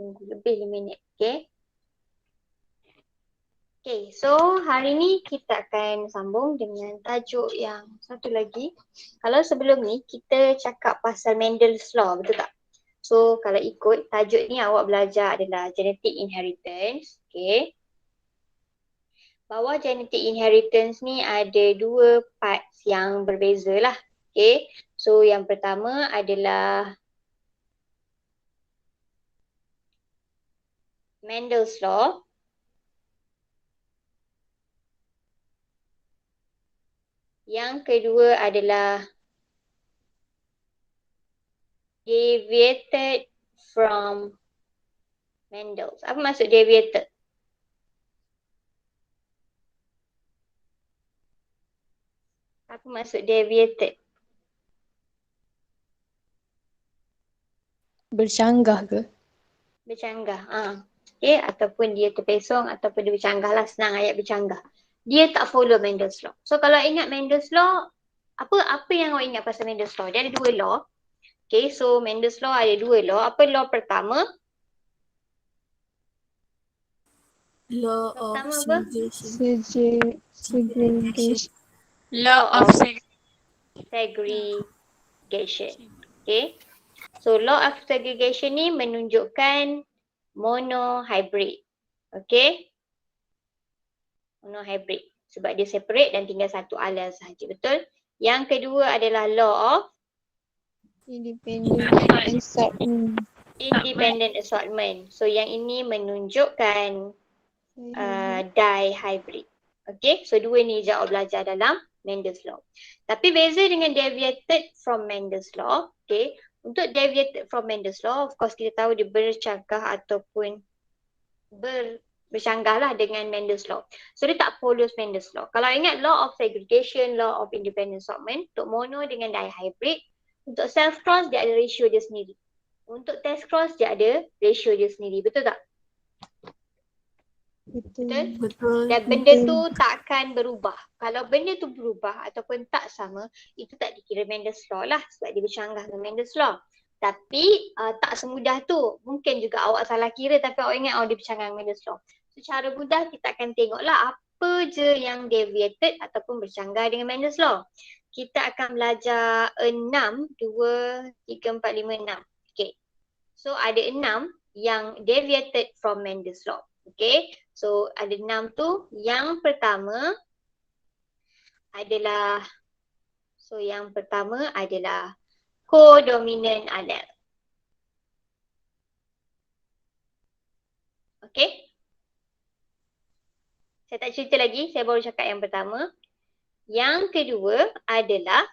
tunggu lebih 5 minit. Okay. Okay, so hari ni kita akan sambung dengan tajuk yang satu lagi. Kalau sebelum ni kita cakap pasal Mendel's Law, betul tak? So kalau ikut tajuk ni awak belajar adalah genetic inheritance. Okay. Bawah genetic inheritance ni ada dua parts yang berbeza lah. Okay. So yang pertama adalah Mendel's Law. Yang kedua adalah deviated from Mendel's. Apa maksud deviated? Apa maksud deviated? Bercanggah ke? Bercanggah. Okay, ataupun dia terpesong ataupun dia bercanggah lah. Senang ayat bercanggah. Dia tak follow Mendel's Law. So kalau ingat Mendel's Law, apa yang awak ingat pasal Mendel's Law? Dia ada dua law. Okay, so Mendel's Law ada dua law. Apa law pertama? Law of Pertama apa? Segregation. Law of segregation. Okay. So law of segregation ni menunjukkan monohybrid. Okay. Monohybrid. Sebab dia separate dan tinggal satu alel sahaja. Betul? Yang kedua adalah law of Independent assortment. independent assortment. So yang ini menunjukkan dihybrid. Okay. So dua ni je awak belajar dalam Mendel's Law. Tapi beza dengan deviated from Mendel's Law. Okay. Untuk deviated from Mendel's Law, of course kita tahu dia bercanggah ataupun bercanggah lah dengan Mendel's Law. So dia tak follows Mendel's Law. Kalau ingat law of segregation, law of independent assortment, untuk mono dengan dihybrid, untuk self cross dia ada ratio dia sendiri. Untuk test cross dia ada ratio dia sendiri. Betul tak? Betul? Betul. Dan benda tu takkan berubah. Kalau benda tu berubah ataupun tak sama, itu tak dikira Mendel's Law lah sebab dia bercanggah dengan Mendel's Law. Tapi tak semudah tu. Mungkin juga awak salah kira tapi awak ingat dia bercanggah dengan Mendel's Law. Secara mudah kita akan tengoklah apa je yang deviated ataupun bercanggah dengan Mendel's Law. Kita akan belajar 6, 2, 3, 4, 5, 6. Okay. So ada 6 yang deviated from Mendel's Law. Okay. So ada 6 tu. Yang pertama adalah codominant allele. Okay. Saya tak cerita lagi, saya baru cakap yang pertama. Yang kedua adalah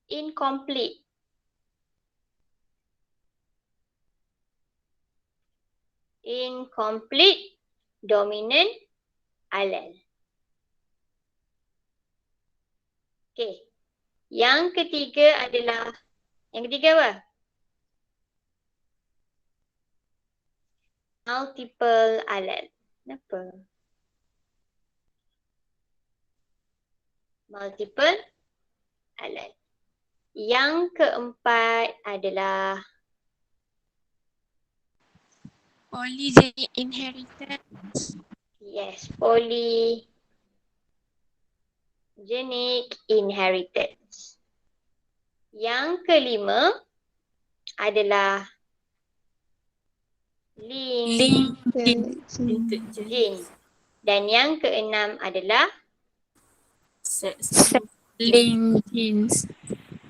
incomplete. Incomplete dominant allele. Okay. Yang ketiga apa? Multiple allele. Kenapa? Multiple allele. Yang keempat adalah polygenic inheritance. yes, polygenic inheritance. Yang kelima adalah linked gene. Dan yang keenam adalah Linked genes.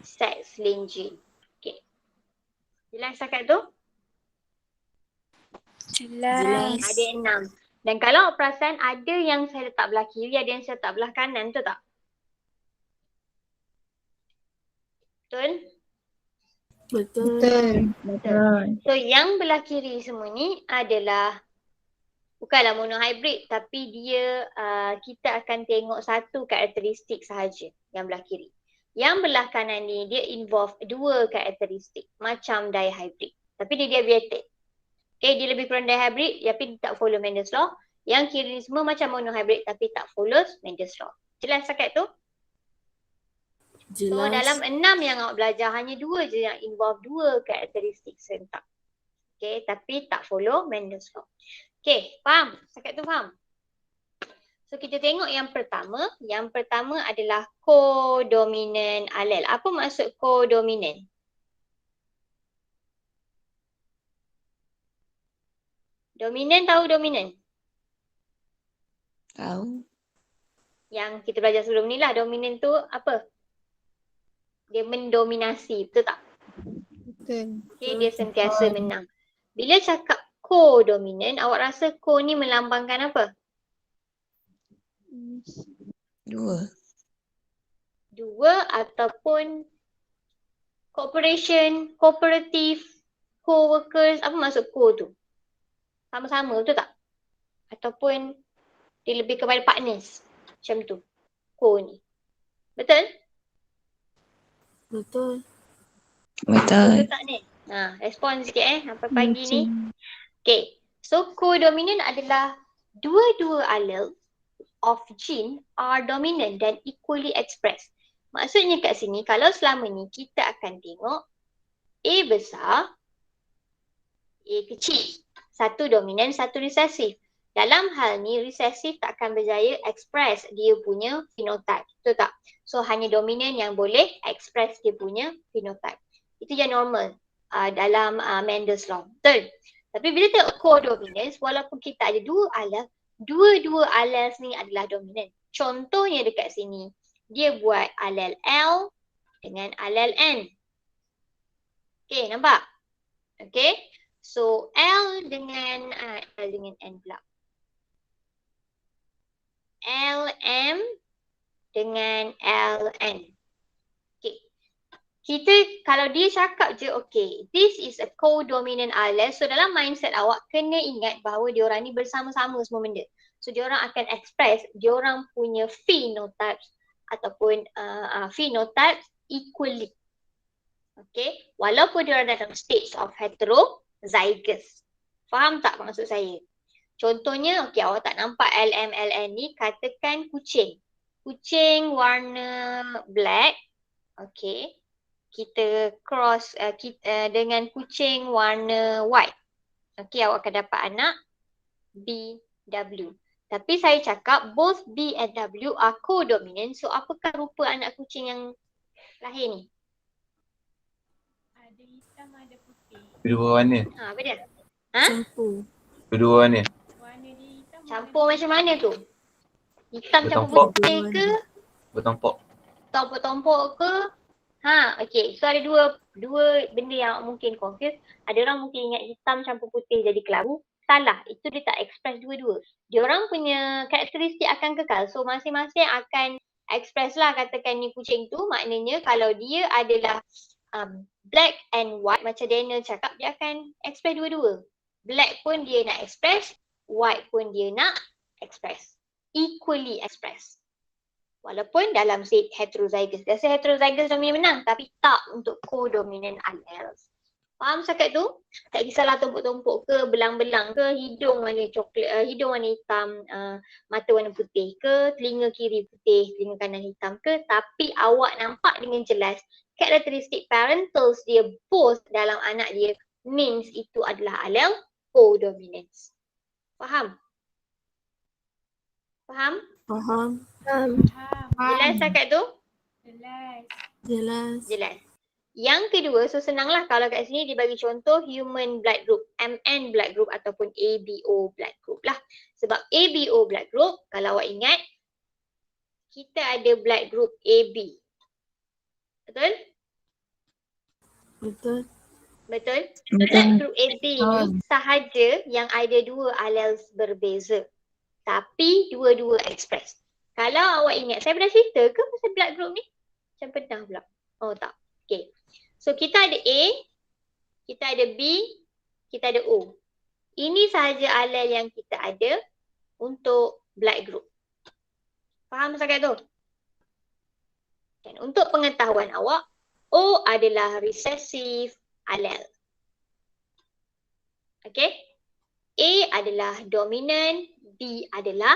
sex-linked gene. Okay. Jelas setakat tu? Jelas. Ada 6. Dan kalau awak perasan ada yang saya letak belah kiri, ada yang saya letak belah kanan, betul tak? Betul? Betul. So yang belah kiri semua ni adalah bukanlah monohybrid tapi dia kita akan tengok satu karakteristik sahaja yang belah kiri. Yang belah kanan ni dia involve dua karakteristik macam dihybrid tapi dia deviated. Okay, dia lebih kurang dihybrid tapi tak follow Mendel's Law. Yang kiri ni semua macam monohybrid tapi tak follows Mendel's Law. Jelas setakat tu? Jelas. So dalam 6 yang awak belajar hanya 2 je yang involve 2 karakteristik serentak. Okay, tapi tak follow Mendel's law. Okay, faham? Setakat tu faham? So kita tengok yang pertama. Yang pertama adalah codominant alel. Apa maksud codominant? Dominan, tahu dominan? Tahu. Yang kita belajar sebelum ni lah. Dominan tu apa? Dia mendominasi, betul tak? Betul. Okay, dia sentiasa menang. Bila cakap co-dominant, awak rasa co ni melambangkan apa? Dua. Dua ataupun cooperation, cooperative, co-workers. Apa maksud co tu? Sama-sama, betul tak? Ataupun dia lebih kepada partners. Macam tu. Co ni. Betul? Betul. Betul tak ni? Respon sikit sampai pagi ni. Okay. So co-dominant adalah dua-dua allele of gene are dominant dan equally expressed. Maksudnya kat sini kalau selama ni kita akan tengok A besar, A kecil. Satu dominan, satu resesif. Dalam hal ni resesif tak akan berjaya express dia punya phenotype. Betul tak? So hanya dominan yang boleh express dia punya phenotype. Itu yang normal dalam Mendel's law. Betul? Tapi bila tengok codominance, walaupun kita ada dua alel, dua-dua alel ni adalah dominan. Contohnya dekat sini, dia buat alel L dengan alel N. Okay, nampak? Okay. So L dengan N pula. LM dengan LN. Okay. Kita kalau dia cakap je okay, this is a co-dominant allele. So dalam mindset awak kena ingat bahawa diorang ni bersama-sama semua benda. So diorang akan express diorang punya phenotypes ataupun phenotypes equally. Okay. Walaupun diorang dalam stage of heterozygous. Faham tak maksud saya? Contohnya, okay, awak tak nampak LM-LN ni, katakan kucing. Kucing warna black, okay. Kita cross dengan kucing warna white. Okay, awak akan dapat anak BW. Tapi saya cakap both B and W are co-dominant. So, apakah rupa anak kucing yang lahir ni? Ada hitam, ada putih. Kedua warna. Apa dia? Campur. Kedua warna. Warna dia hitam. Campur macam mana tu? Hitam campur Bertompok. putih ke? Bertompok. Tompok-tompok ke? Okay. So ada dua benda yang mungkin confuse. Ada orang mungkin ingat hitam campur putih jadi kelabu. Salah. Itu dia tak express dua-dua. Diorang punya karakteristik akan kekal. So masing-masing akan express lah katakan ni kucing tu. Maknanya kalau dia adalah black and white macam Daniel cakap, dia akan express dua-dua. Black pun dia nak express, white pun dia nak express. Equally express. Walaupun dalam state heterozygous. Biasa heterozygous dominan menang tapi tak untuk co-dominant alleles. Faham setakat tu? Tak kisahlah tumpuk-tumpuk ke, belang-belang ke, hidung warna coklat, hidung warna hitam, mata warna putih ke, telinga kiri putih, telinga kanan hitam ke, tapi awak nampak dengan jelas karakteristik parentals dia both dalam anak dia means itu adalah allele co-dominance. Faham? Faham? Faham. Jelas setakat tu? Jelas. Jelas. Yang kedua, so senanglah kalau kat sini dia bagi contoh human blood group, MN blood group ataupun ABO blood group lah. Sebab ABO blood group, kalau awak ingat, kita ada blood group AB. Betul? Betul. Betul? Blood group AB ni sahaja yang ada dua alleles berbeza. Tapi dua-dua express. Kalau awak ingat, saya pernah cerita ke pasal blood group ni? Macam pernah pula. Oh tak. Okay. So kita ada A, kita ada B, kita ada O. Ini sahaja allele yang kita ada untuk blood group. Faham setakat tu? Dan untuk pengetahuan awak, O adalah recessive allele. Okay? A adalah dominant, B adalah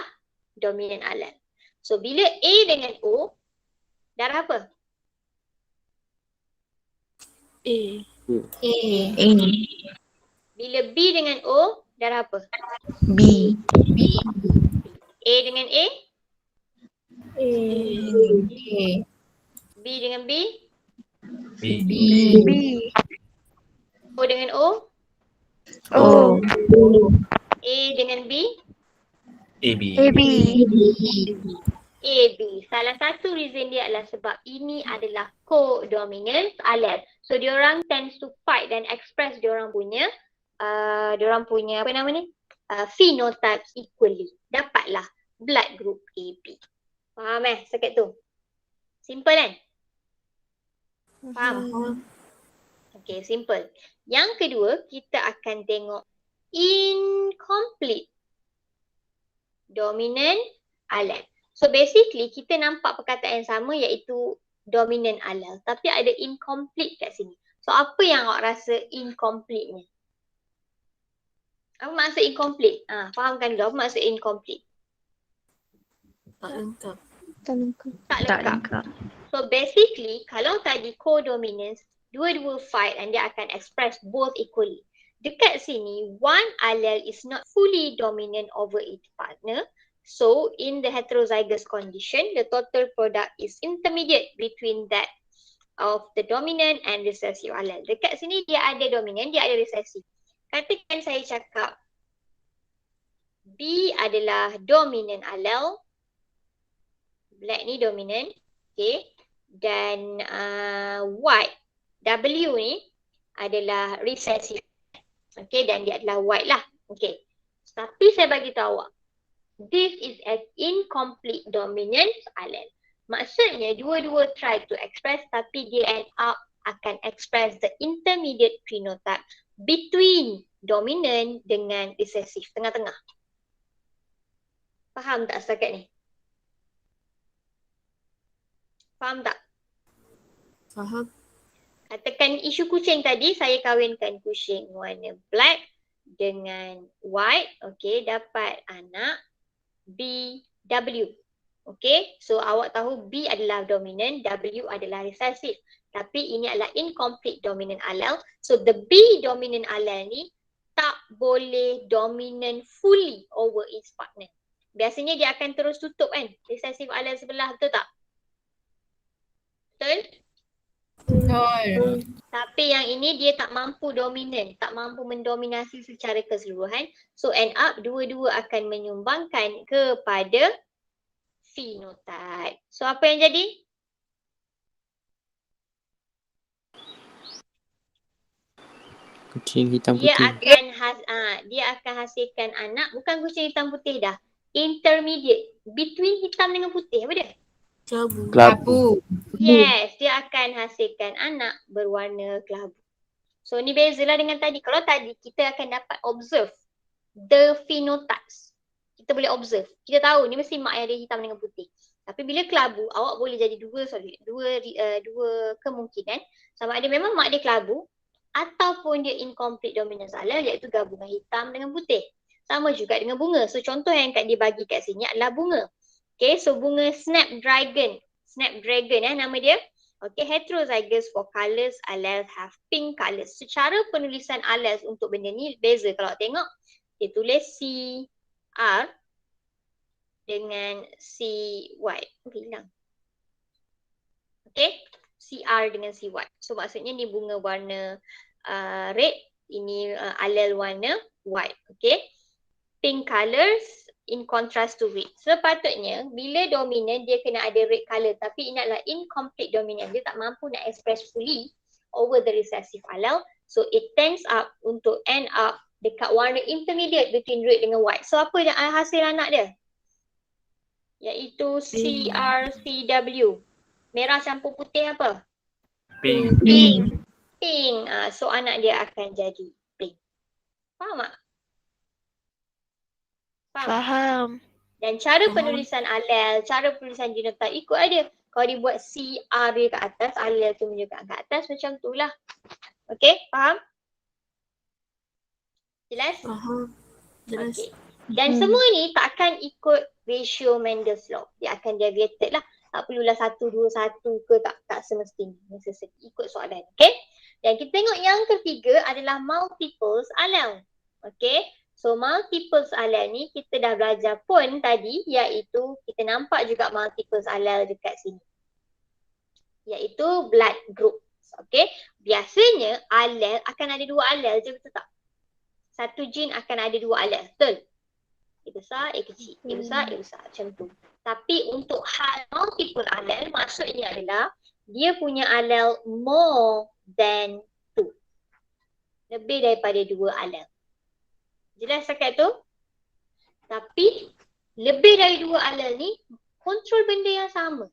dominant allele. So bila A dengan O, darah apa? A. Bila B dengan O, darah apa? B. A dengan A, A. B dengan B, B. B. O dengan O, O. A dengan B, AB. AB. Salah satu reason dia adalah sebab ini adalah co-dominant allele. So diorang tends to fight dan express diorang punya apa nama ni? Phenotypes equally. Dapatlah blood group AB. Faham setakat tu? Simple kan? Faham? Okay, simple. Yang kedua, kita akan tengok incomplete dominant allele. So basically kita nampak perkataan yang sama iaitu dominant allele, tapi ada incomplete kat sini. So apa yang awak rasa incomplete ni? Apa maksud incomplete? Fahamkan dulu apa maksud incomplete. Tak lengkap. Tak lengkap. So basically kalau tadi co-dominance, dua-dua fight and dia akan express both equally. Dekat sini, one allele is not fully dominant over its partner. So, in the heterozygous condition, the total product is intermediate between that of the dominant and recessive allele. Dekat sini dia ada dominant, dia ada recessive. Katakan saya cakap B adalah dominant allele, black ni dominant, okay, dan white, W ni adalah recessive, okay, dan dia adalah white lah, okay. Tapi saya bagi tahu awak, this is an incomplete dominant allele. Maksudnya dua-dua try to express tapi dia end up akan express the intermediate phenotype between dominant dengan recessive, tengah-tengah. Faham tak setakat ni? Faham tak? Faham. Katakan isu kucing tadi, saya kahwinkan kucing warna black dengan white, okay, dapat anak BW. Okay, so awak tahu B adalah dominant, W adalah recessive. Tapi ini adalah incomplete dominant allele. So the B dominant allele ni tak boleh dominant fully over its partner. Biasanya dia akan terus tutup kan, recessive allele sebelah, betul tak? Betul? Tapi yang ini dia tak mampu dominan, tak mampu mendominasi secara keseluruhan. So end up dua-dua akan menyumbangkan kepada phenotype. So apa yang jadi? Kucing hitam Dia putih. akan hasilkan anak, bukan kucing hitam putih dah. Intermediate between hitam dengan putih, apa dia? Kelabu. Yes, dia akan hasilkan anak berwarna kelabu. So ni bezalah dengan tadi. Kalau tadi kita akan dapat observe the phenotypes. Kita boleh observe. Kita tahu ni mesti mak yang dia hitam dengan putih. Tapi bila kelabu, awak boleh jadi dua kemungkinan. Sama ada memang mak dia kelabu ataupun dia incomplete dominance allele, iaitu gabungan hitam dengan putih. Sama juga dengan bunga. So contoh yang dia bagi kat sini adalah bunga. Okay, so bunga snapdragon. Snapdragon nama dia. Okay, heterozygous for colours alleles have pink colours. Secara penulisan alleles untuk benda ni beza. Kalau tengok, dia tulis CR dengan CY. Hilang. Okay, CR dengan CY. So maksudnya ni bunga warna red, ini allele warna white. Okay, pink colours in contrast to red. Sepatutnya bila dominant dia kena ada red colour, tapi ini adalah incomplete dominant. Dia tak mampu nak express fully over the recessive allele. So it tends up untuk end up dekat warna intermediate between red dengan white. So apa yang hasil anak dia? Iaitu CRCW. Merah campur putih apa? Pink. Pink. So anak dia akan jadi pink. Faham tak? Faham. Dan cara penulisan allele, cara penulisan genotype ikut aja. Kalau dibuat CR dia kat atas, allele tu menunjukkan kat atas, macam tu lah. Okay, faham? Jelas? Faham. Jelas. Okay. Dan semua ni takkan ikut ratio Mendel's law. Dia akan deviated lah. Tak perlulah 1, 2, 1 ke, tak semestinya. Necessary. Ikut soalan. Okay? Dan kita tengok yang ketiga adalah multiples allele. Okay. So multiples allele ni kita dah belajar pun tadi, iaitu kita nampak juga multiples allele dekat sini. Iaitu blood group. Okay. Biasanya allele akan ada 2 allele je, betul tak? Satu gene akan ada 2 allele, betul? A besar, A kecil. A besar, A besar. Macam tu. Tapi untuk hal multiple allele, maksudnya adalah dia punya allele more than 2. Lebih daripada 2 allele. Jelas setakat tu? Tapi lebih dari 2 allele ni kontrol benda yang sama.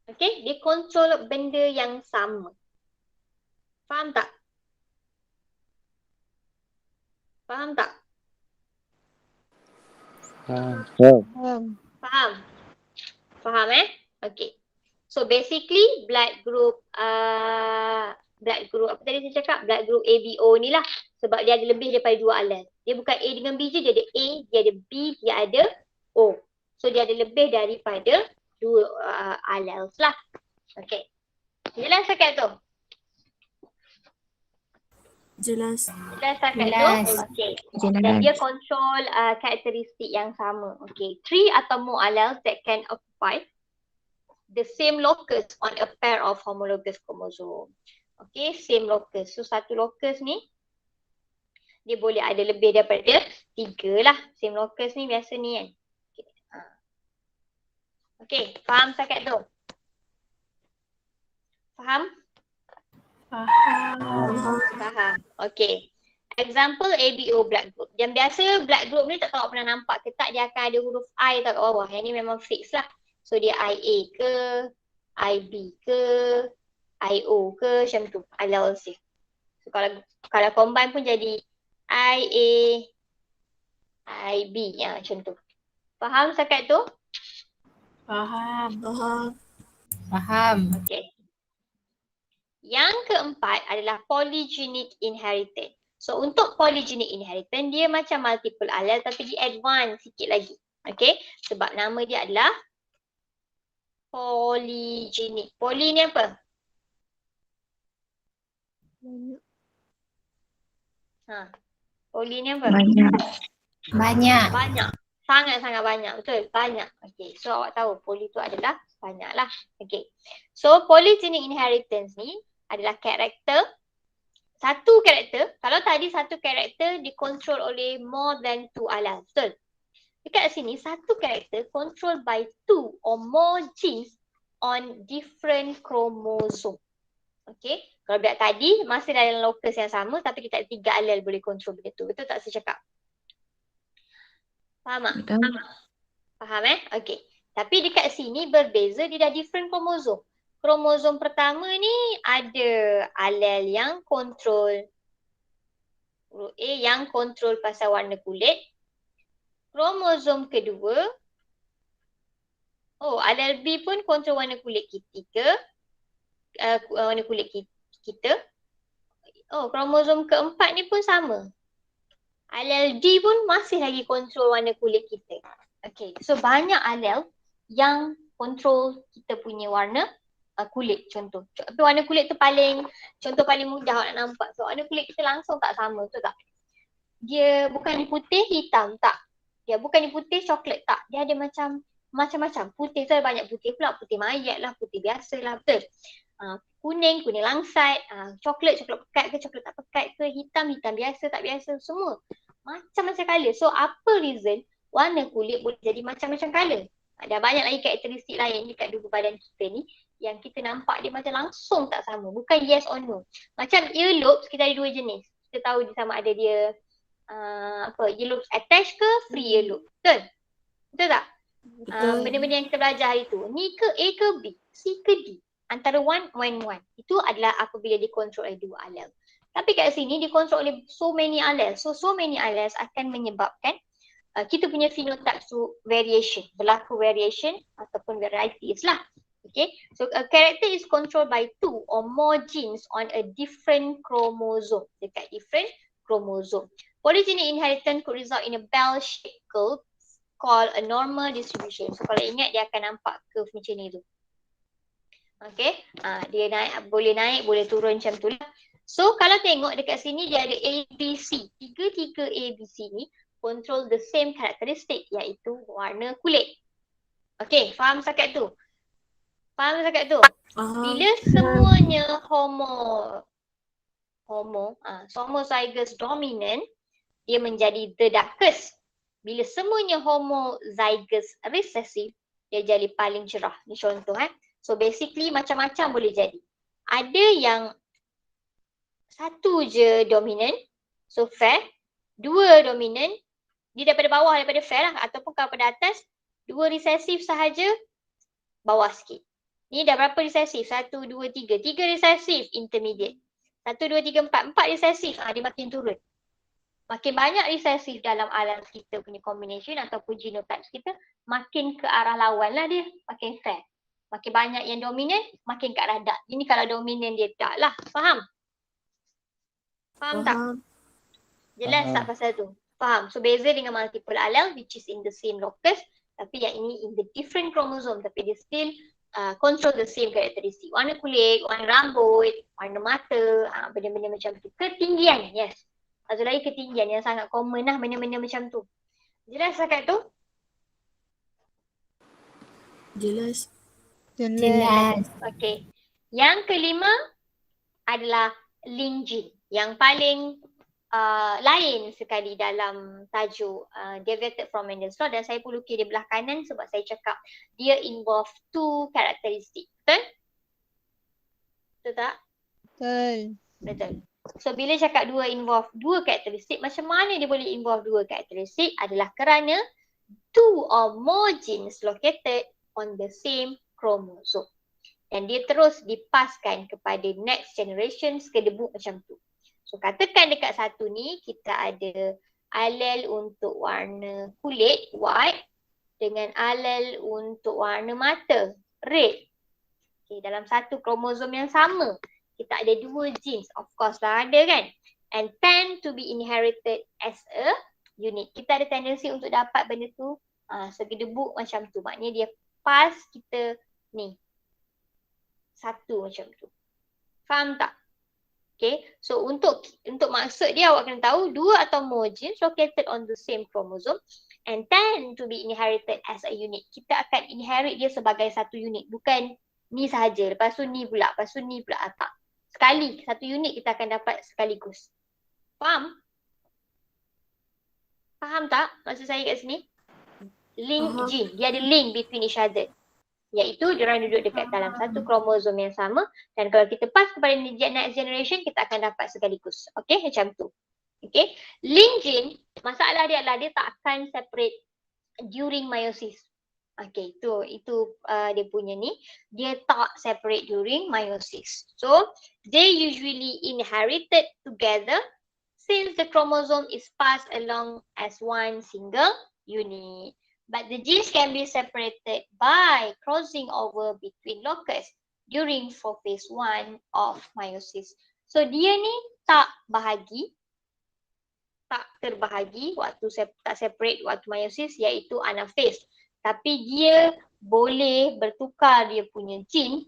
Okay? Dia kontrol benda yang sama. Faham tak? Faham tak? Faham? Faham Okay. So basically blood group apa tadi saya cakap? Blood group ABO ni lah. Sebab dia ada lebih daripada 2 allele. Dia bukan A dengan B je, dia ada A, dia ada B, dia ada O. So dia ada lebih daripada 2 alleles lah. Okay. Jelas setakat tu? Jelas. Jelas setakat Jelas. tu? Okay. Dan dia control karakteristik yang sama. Okay. 3 atau more alleles that can occupy the same locus on a pair of homologous chromosome. Okay, same locus. So satu locus ni dia boleh ada lebih daripada 3 lah. Same locus ni biasa ni kan. Okay, okay. Faham setakat tu? Faham? Faham. Okay. Example ABO blood group. Yang biasa blood group ni tak tahu pernah nampak ke tak, dia akan ada huruf I tak kat bawah. Yang ni memang fix lah. So dia IA ke, IB ke, IO ke, macam tu. Alleles dia. So kalau combine pun jadi IA, IB. Ya, macam tu. Faham setakat tu? Faham. Faham. Okay. Yang keempat adalah polygenic inheritance. So untuk polygenic inheritance, dia macam multiple allele tapi di advance sikit lagi. Okay. Sebab nama dia adalah polygenic. Poly ni apa? Poly ni apa? Banyak. Banyak. Sangat-sangat banyak. Betul? Banyak. Okay. So awak tahu poly tu adalah banyak lah. Okay. So polygenic inheritance ni adalah karakter. Satu karakter. Kalau tadi satu karakter dikontrol oleh more than 2 alleles. Betul? Dekat sini satu karakter controlled by 2 or more genes on different chromosome. Okay. Kalau budak tadi masih dalam locus yang sama tapi kita ada 3 allele boleh kontrol benda tu. Betul tak saya cakap? Faham tak? Betul. Faham Okay. Tapi dekat sini berbeza, dia dah different chromosome. Kromosom pertama ni ada allele yang kontrol huruf A yang kontrol pasal warna kulit. Kromosom kedua, allele B pun kontrol warna kulit kita. Warna kulit kita. Kromosom keempat ni pun sama. Allele D pun masih lagi kontrol warna kulit kita. Okay, so banyak allele yang kontrol kita punya warna kulit contoh. Tapi warna kulit tu contoh paling mudah awak nak nampak. So warna kulit kita langsung tak sama, betul tak? Dia bukan putih hitam, tak. Dia bukan putih coklat, tak. Dia ada macam-macam. Putih tu ada banyak putih pula. Putih mayat lah, putih biasa lah, betul. Kuning langsat, coklat pekat ke, coklat tak pekat ke, hitam biasa tak biasa, semua. Macam-macam colour. So apa reason warna kulit boleh jadi macam-macam colour? Ada banyak lagi karakteristik lain dekat tubuh badan kita ni yang kita nampak dia macam langsung tak sama. Bukan yes or no. Macam earlobes, kita ada 2 jenis. Kita tahu dia sama ada dia earlobes attached ke free earlobe. Betul? Betul tak? Benda-benda yang kita belajar hari tu. Ni ke A ke B? C ke D? Antara 1 and 1. Itu adalah apabila dikontrol oleh 2 allele. Tapi kat sini dikontrol oleh so many alleles. So many alleles akan menyebabkan kita punya phenotype variation. Berlaku variation ataupun varieties lah. Okay, so a character is controlled by 2 or more genes on a different chromosome. Dekat different chromosome. Polygenic inheritance could result in a bell-shaped curve called a normal distribution. So kalau ingat dia akan nampak curve macam ni tu. Okay. Dia boleh naik, boleh turun macam tu lah. So kalau tengok dekat sini dia ada ABC. Tiga-tiga ABC ni control the same characteristic, iaitu warna kulit. Okay, faham setakat tu? Faham setakat tu? Faham. Bila semuanya homozygous dominant, dia menjadi the darkest. Bila semuanya homozygous recessive, dia jadi paling cerah. Ni contoh So basically macam-macam boleh jadi. Ada yang satu je dominant, so fair. Dua dominant, dia daripada bawah, daripada fair lah. Ataupun kalau pada atas, dua recessive sahaja, bawah sikit. Ni dah berapa recessive? 1, 2, 3. 3 recessive, intermediate. 1, 2, 3, 4. 4 recessive, dia makin turun. Makin banyak recessive dalam alam kita punya combination ataupun genotypes kita, makin ke arah lawan lah dia. Makin fair. Makin banyak yang dominant, makin ke arah dark. Ini kalau dominant dia dark lah. Faham? Faham tak? Faham. Jelas tak pasal tu? Faham? So beza dengan multiple allele which is in the same locus, tapi yang ini in the different chromosome, tapi dia still control the same characteristic. Warna kulit, warna rambut, warna mata, benda-benda macam tu. Ketinggian, yes. Satu lagi ketinggian yang sangat common lah, benda-benda macam tu. Jelas setakat tu? Jelas. Jelas. Okay. Yang kelima adalah link gene. Yang paling lain sekali dalam tajuk deviated from Mendel's law, dan saya pun lukis di belah kanan sebab saya cakap dia involve 2 karakteristik. Betul? Betul tak? Betul. Betul. So bila cakap involve 2 karakteristik, macam mana dia boleh involve 2 karakteristik? Adalah kerana 2 or more genes located on the same chromosome. Dan dia terus dipaskan kepada next generation sekedebuk macam tu. So katakan dekat satu ni kita ada alel untuk warna kulit white dengan alel untuk warna mata red. Okay, dalam satu kromosom yang sama kita ada 2 genes, of course lah ada kan, and tend to be inherited as a unit. Kita ada tendensi untuk dapat benda tu segedebuk macam tu. Maknanya dia pas kita ni satu macam tu. Faham tak? Okay, so untuk maksud dia awak kena tahu 2 atau more genes located on the same chromosome and tend to be inherited as a unit. Kita akan inherit dia sebagai satu unit, bukan ni sahaja, lepas tu ni pula, lepas tu ni pula, tak. Sekali, satu unit kita akan dapat sekaligus. Faham? Faham tak maksud saya kat sini? Link gene, dia ada link between each other. Iaitu diorang duduk dekat dalam satu kromosom yang sama, dan kalau kita pass kepada next generation, kita akan dapat sekaligus. Okay, macam tu. Okay, link gene, masalah dia adalah dia tak akan separate during meiosis. Okay, itu dia punya ni. Dia tak separate during meiosis. So, they usually inherited together since the chromosome is passed along as one single unit. But the genes can be separated by crossing over between locus during phase 1 of meiosis. So dia ni tak terbahagi waktu tak separate waktu meiosis, iaitu anaphase. Tapi dia boleh bertukar dia punya gene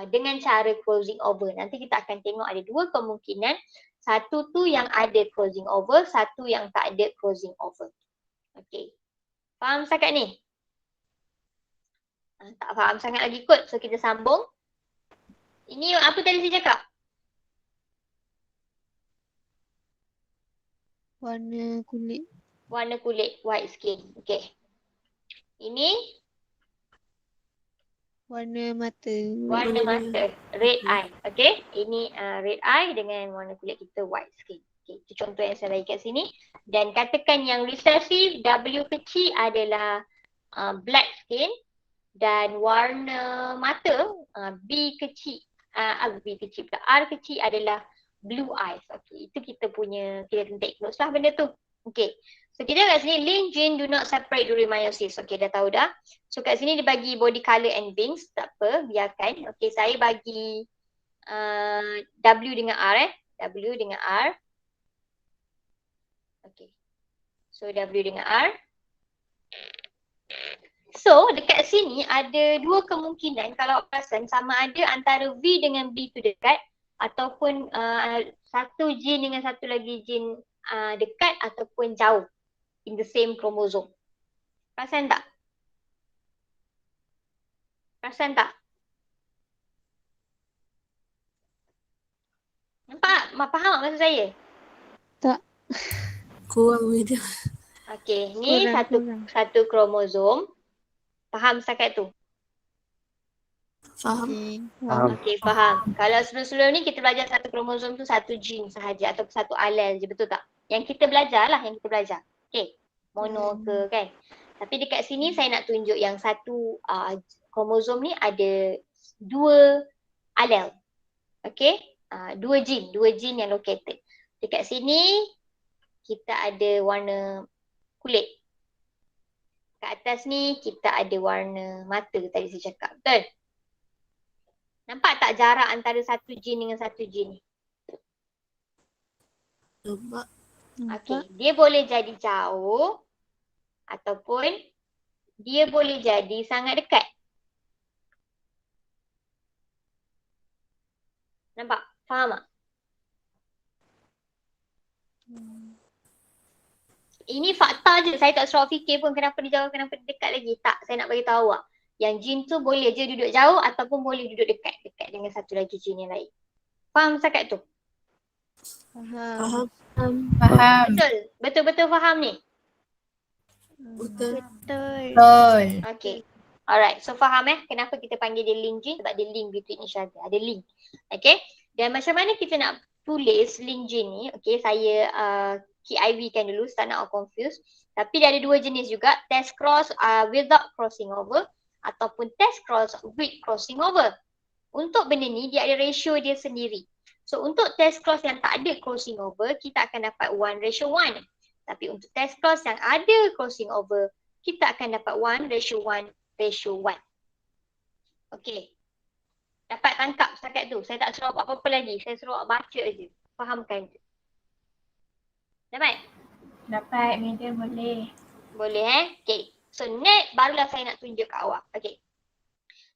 dengan cara crossing over. Nanti kita akan tengok ada 2 kemungkinan. Satu tu yang ada crossing over, satu yang tak ada crossing over. Okay. Faham setakat ni? Tak faham sangat lagi kot. So kita sambung. Ini apa tadi saya cakap? Warna kulit. Warna kulit, white skin. Okay. Ini Warna mata. warna mata, red eye. Okay. Ini red eye dengan warna kulit kita white skin. Okay. Itu contoh yang saya bagi kat sini. Dan katakan yang recessive, W kecil adalah black skin, dan warna mata B kecil R kecil adalah blue eyes. Okay, itu kita punya, kita kena take notes lah benda tu. Okay, so kita kat sini link gene do not separate during meiosis. Okay, dah tahu dah. So kat sini dia bagi body color and wings, tak apa, biarkan. Okay, saya bagi W dengan R W dengan R. Okay, so W dengan R. So dekat sini ada dua kemungkinan kalau perasan, sama ada antara V dengan B tu dekat ataupun satu gene dengan satu lagi gene dekat ataupun jauh in the same chromosome. Perasan tak? Perasan tak? Nampak? Faham tak maksud saya? Kurang je. Okey, ni Kurang. satu kromosom. Faham setakat tu? Faham? Okay. Faham. Okey, faham. Kalau sebelum-sebelum ni kita belajar satu kromosom tu satu gene sahaja ataupun satu alel je, betul tak? Yang kita belajar lah, yang kita belajar. Okey, mono ke kan? Tapi dekat sini saya nak tunjuk yang satu kromosom ni ada dua alel. Okey, dua gene yang located. Dekat sini kita ada warna kulit. Kat atas ni kita ada warna mata tadi saya cakap. Betul? Nampak tak jarak antara satu gene dengan satu gene ni? Nampak? Okey, dia boleh jadi jauh ataupun dia boleh jadi sangat dekat. Nampak? Faham tak? Ini fakta je. Saya tak suruh fikir pun kenapa dia jauh, kenapa dia dekat lagi. Tak, saya nak bagi tahu awak. Yang gene tu boleh je duduk jauh ataupun boleh duduk dekat dengan satu lagi gene yang lain. Faham setakat tu? Faham. Faham? Faham. Betul-betul faham ni? Betul. Betul. Okay. Alright. So faham kenapa kita panggil dia link gene? Sebab dia link between each other. Ada link. Okay. Dan macam mana kita nak tulis link gene ni? Okay. Saya KIV kan dulu. Tak nak confuse. Tapi dia ada dua jenis juga. Test cross without crossing over. Ataupun test cross with crossing over. Untuk benda ni dia ada ratio dia sendiri. So untuk test cross yang tak ada crossing over, kita akan dapat 1:1. Tapi untuk test cross yang ada crossing over, kita akan dapat 1:1:1. Okey. Dapat tangkap setakat tu. Saya tak suruh apa-apa lagi. Saya suruh baca je. Fahamkan je. Dapat? Dapat, madam boleh. Boleh Okey. So next barulah saya nak tunjuk kat awak. Okey.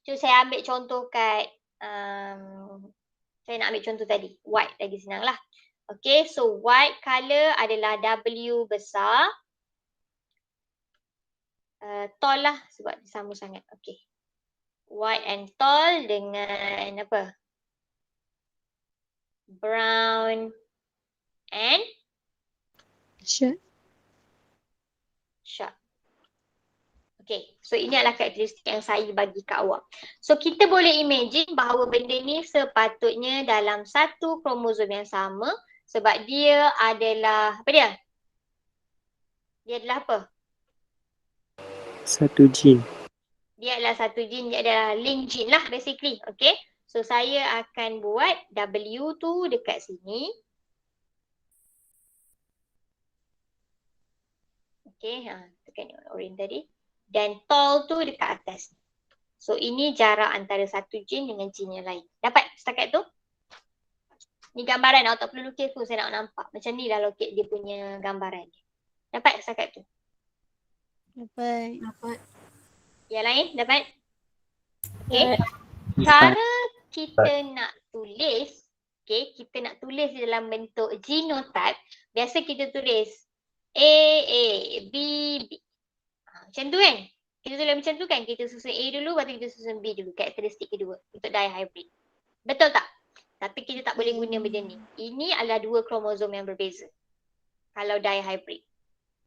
Cuba saya ambil contoh kat saya nak ambil contoh tadi. White lagi senang lah. Okay, so white colour adalah W besar. Tall lah sebab dia sama sangat. Okay. White and tall dengan apa? Brown and Short. short. Okay, so ini adalah karakteristik yang saya bagi kat awak. So kita boleh imagine bahawa benda ni sepatutnya dalam satu kromosom yang sama sebab dia adalah, apa dia? Dia adalah apa? Satu gene. Dia adalah satu gene, dia adalah link gene lah basically. Okay, so saya akan buat W tu dekat sini. Okay, tekan orange tadi. Dan tall tu dekat atas. So ini jarak antara satu gene dengan gene yang lain. Dapat setakat tu? Ni gambaran, awak tak perlu lukis pun, saya nak nampak. Macam ni lah locate dia punya gambaran. Dapat setakat tu? Dapat. Dapat. Yang lain dapat? Okay. Cara kita nak tulis, okay, kita nak tulis dalam bentuk genotype, biasa kita tulis A, B, B. Macam tu kan? Kita tulis macam tu kan? Kita susun A dulu, lepas tu kita susun B dulu. Karakteristik kedua untuk dihybrid. Betul tak? Tapi kita tak boleh guna benda ni. Ini adalah dua kromosom yang berbeza. Kalau dihybrid.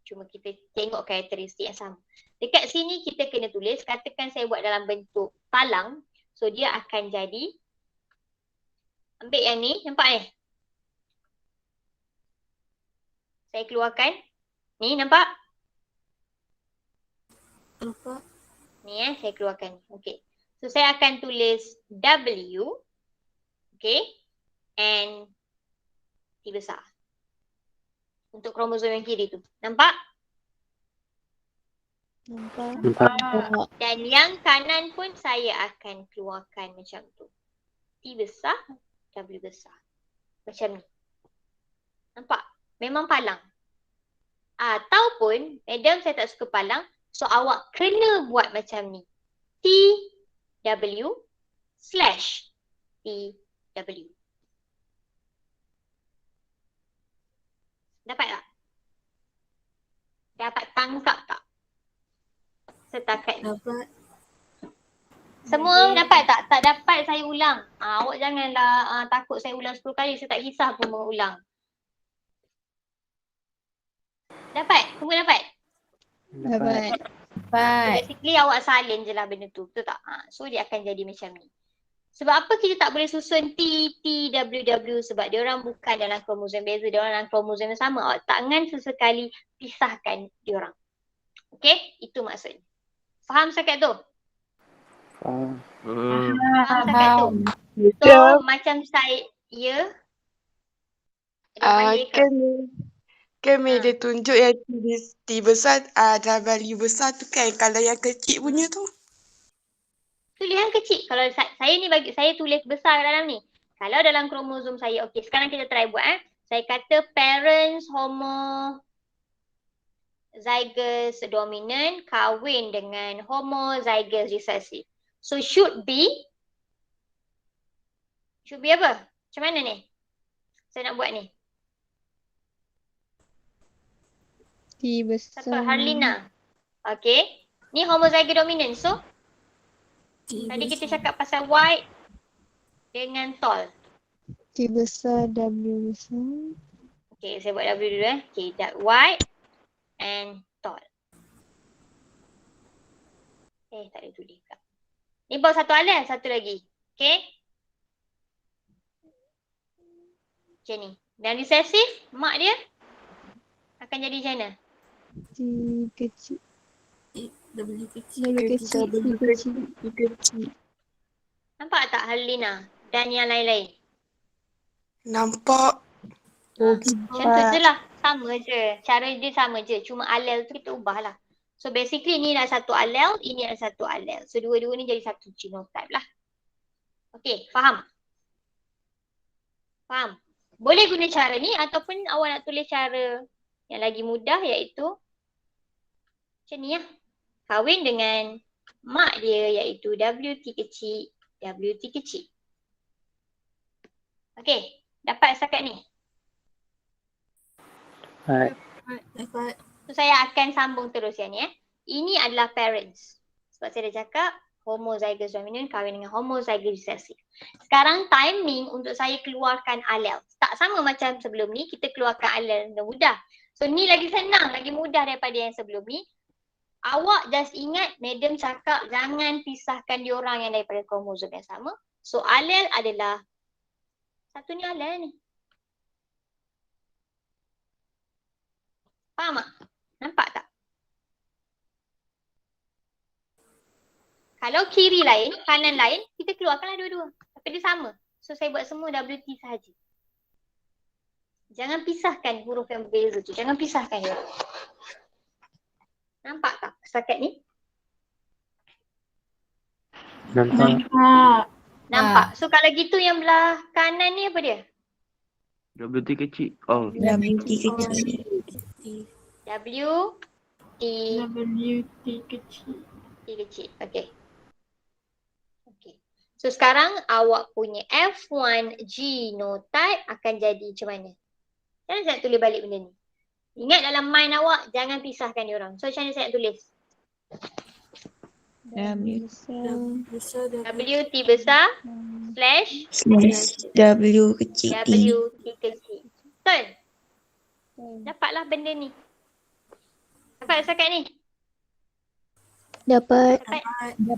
Cuma kita tengok karakteristik yang sama. Dekat sini kita kena tulis, katakan saya buat dalam bentuk palang. So dia akan jadi, ambil yang ni, nampak ni? Saya keluarkan. Ni nampak? Nampak? Ni saya keluarkan. Okay. So saya akan tulis W. Okay. And T besar. Untuk kromosom yang kiri tu. Nampak? Nampak. Dan yang kanan pun saya akan keluarkan macam tu. T besar, W besar. Macam ni. Nampak? Memang palang. Ataupun, madam saya tak suka palang, So awak kena buat macam ni. TW/TW. Dapat tak? Dapat tangkap tak? Setakat ni. Dapat. Semua dapat tak? Tak dapat saya ulang. Awak janganlah takut saya ulang 10 kali. Saya tak kisah pun mengulang. Dapat? Semua dapat? Dapat. Dapat. Basically awak salin je lah benda tu. Betul tak? So dia akan jadi macam ni. Sebab apa kita tak boleh susun T, T, W, W? Sebab dia orang bukan dalam kromosom beza. Dia orang dalam kromosom yang sama. Awak takkan sesekali pisahkan dia orang. Okay? Itu maksudnya. Faham setakat tu? Faham setakat tu? So macam saya, ya? Kan dia tunjuk yang T besar, W besar tu kan. Kalau yang kecil punya tu. Tulis yang kecil. Kalau saya ni bagi saya tulis besar dalam ni. Kalau dalam kromosom saya, okey, sekarang kita try buat Saya kata parents homozygous dominant kahwin dengan homozygous recessive. So should be apa? Macam mana ni? Saya nak buat ni. T besar. Siapa? Harlina. Okey. Ni homozygous dominant. So tadi kita cakap pasal white dengan tall. T besar, W besar. Okay, saya buat W dulu Okay, that white and tall. Tak ada tulis pula. Ni baru satu alel, satu lagi. Okay. Macam ni. Dan recessive, mak dia akan jadi macam mana? T kecil. W kecil. W kecil. T kecil. Nampak tak Harlina dan yang lain-lain? Nampak. Macam tu je lah. Sama je. Cara dia sama je. Cuma alel tu kita ubah lah. So basically ni adalah satu alel, ini adalah satu alel. So dua-dua ni jadi satu genotype lah. Okay, faham? Faham? Boleh guna cara ni ataupun awak nak tulis cara yang lagi mudah iaitu macam ni lah. Kahwin dengan mak dia iaitu WT kecil, WT kecil. Okay, dapat setakat ni? Dapat. So saya akan sambung terus yang ni Ini adalah parents. Sebab saya dah cakap homozygous dominant kahwin dengan homozygous recessive. Sekarang timing untuk saya keluarkan alel. Tak sama macam sebelum ni, kita keluarkan alel dengan mudah. So ni lagi senang, lagi mudah daripada yang sebelum ni. Awak just ingat madam cakap jangan pisahkan diorang yang daripada kromosom yang sama. So alel adalah satu ni alel ni. Faham tak? Nampak tak? Kalau kiri lain, kanan lain, kita keluarkanlah dua-dua. Tapi dia sama. So saya buat semua WT sahaja. Jangan pisahkan huruf yang berbeza tu. Jangan pisahkan dia. Nampak tak setakat ni? Nampak. So kalau gitu yang belah kanan ni apa dia? WT kecil. Oh. WT kecil. WT kecil. T kecil. Okay. So sekarang awak punya F1 genotype akan jadi macam mana? Jangan saya nak tulis balik benda ni. Ingat dalam mind awak, jangan pisahkan diorang. So macam mana saya nak tulis? WT besar slash W kecil T. WT kecil. Betul? Dapatlah benda ni. Dapat setakat ni? Dapat.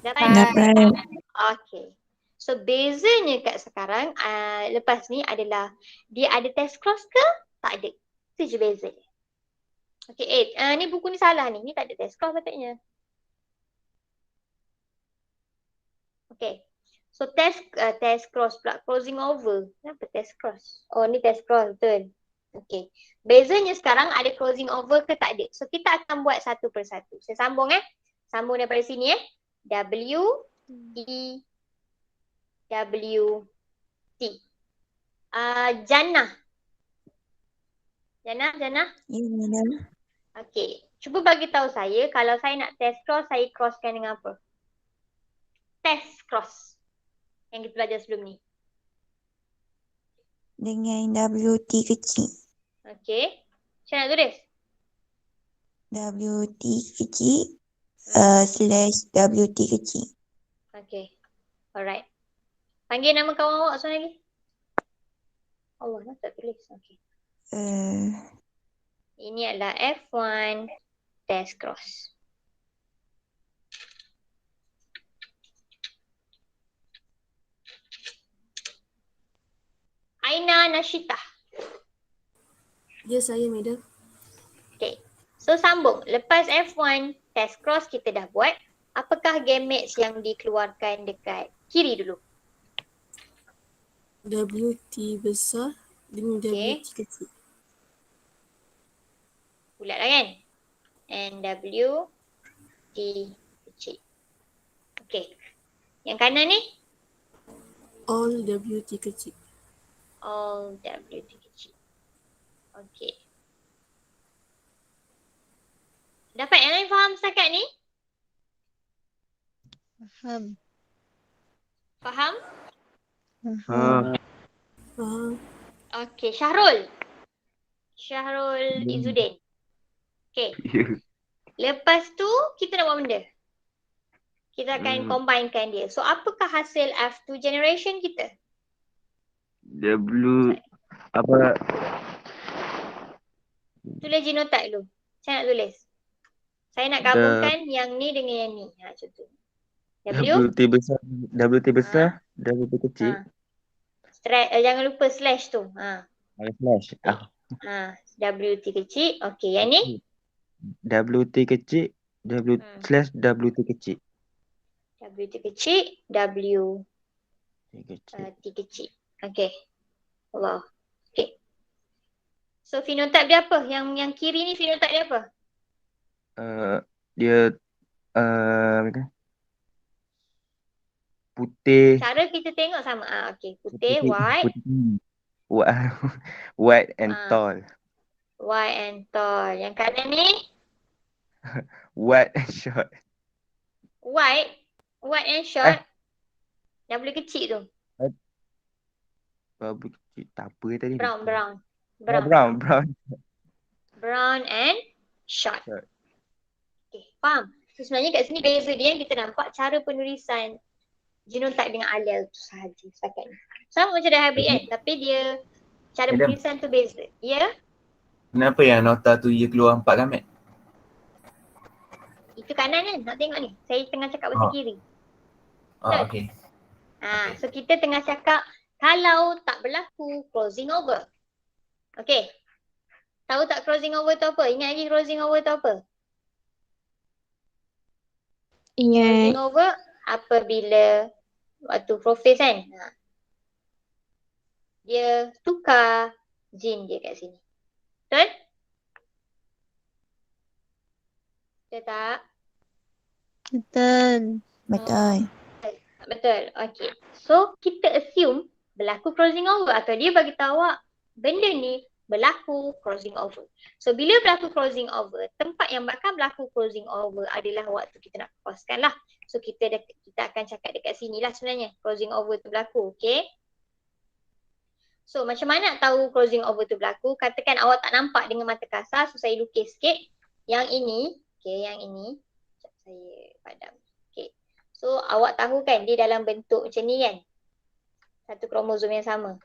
Dapat. Okay. So bezanya kat sekarang lepas ni adalah dia ada test cross ke? Tak ada. Itu je beza dia. Okay, ni buku ni salah ni. Ni tak ada test cross patutnya. Okay. So test cross pula. Crossing over. Kenapa test cross? Oh ni test cross betul. Okay. Bezanya sekarang ada crossing over ke tak ada. So kita akan buat satu persatu. Saya sambung Sambung daripada sini W, E, W, T. Jannah. Jannah. Ini Okay. Cuba bagi tahu saya kalau saya nak test cross, saya crosskan dengan apa? Test cross yang kita belajar sebelum ni. Dengan WT kecil. Okey. Macam nak tulis? WT kecil slash WT kecil. Okey. Alright. Panggil nama kawan awak seorang lagi. Allah nak tak tulis. Okey. Ini adalah F1 test cross. Aina Nashita. Ya, saya madam. Okay. So sambung. Lepas F1 test cross kita dah buat. Apakah gametes yang dikeluarkan dekat kiri dulu? WT besar dengan Okey. WT kecil. Bulat lah kan? And W T kecil. Okay. Yang kanan ni? All WT kecil. All W T kecil. Okay. Dapat yang lain faham setakat ni? Faham. Faham? Faham. Faham. Okay. Syahrul. Syahrul Izzuddin. Okay. Lepas tu kita nak buat benda. Kita akan combinekan dia. So apakah hasil F2 generation kita? W apa? Tulis genotype dulu. Saya nak tulis. Saya nak gabungkan yang ni dengan yang ni. Ha, contoh. WT besar, WT besar, WT kecil. Jangan lupa slash tu. Ha. Slash. WT kecil. Okey, yang ni? WT kecil, slash WT kecil. WT kecil, W Kecil. T kecil. Okey. Allah. Okey. So phenotype dia apa? Yang kiri ni phenotype dia apa? Dia apa putih. Cara kita tengok sama. Okey. Putih, white. White and tall. White and tall. Yang kanan ni? White and short. White and short. W kecil tu. Babu kecil. Tak apa tadi. Brown. Brown and short. Okay, faham? So sebenarnya kat sini beza dia yang kita nampak cara penulisan genotype dengan allele tu sahaja setakat ni. Sama macam dah hybrid kan? Tapi dia cara penulisan tu beza. Ya? Kenapa yang nota tu ia keluar 4 kan, Mat? Itu kanan kan? Nak tengok ni. Saya tengah cakap bahasa kiri. Okey. So kita tengah cakap kalau tak berlaku crossing over. Okay. Tahu tak crossing over tu apa? Ingat lagi crossing over tu apa? Ingat. Crossing over apabila waktu profase kan? Dia tukar gene dia kat sini. Betul? Betul tak? Betul. Betul. Betul. Okay. So kita assume berlaku crossing over atau dia bagi tahu awak benda ni berlaku crossing over. So bila berlaku crossing over, tempat yang bakal berlaku crossing over adalah waktu kita nak crosskan lah. So kita akan cakap dekat sini lah sebenarnya crossing over tu berlaku. Okay. So macam mana nak tahu crossing over tu berlaku? Katakan awak tak nampak dengan mata kasar. So saya lukis sikit. Yang ini. Okay, yang ini. Sekejap saya padam. Okay. So awak tahu kan dia dalam bentuk macam ni kan? Satu kromosom yang sama.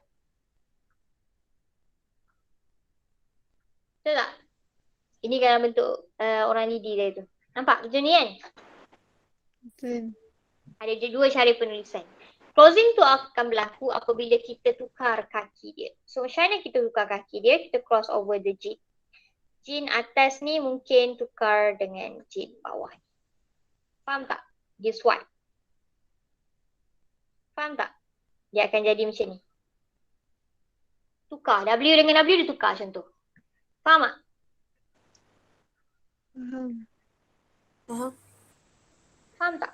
Betul tak? Ini dalam bentuk orang lidi dia tu. Nampak macam ni kan? Betul. Ada dua cara penulisan. Crossing tu akan berlaku apabila kita tukar kaki dia. So macam mana kita tukar kaki dia? Kita cross over the gene. Gene atas ni mungkin tukar dengan gene bawah. Faham tak? Dia swipe. Faham tak? Dia akan jadi macam ni. Tukar. W dengan W dia tukar macam tu. Faham tak? Faham. Faham? Faham tak?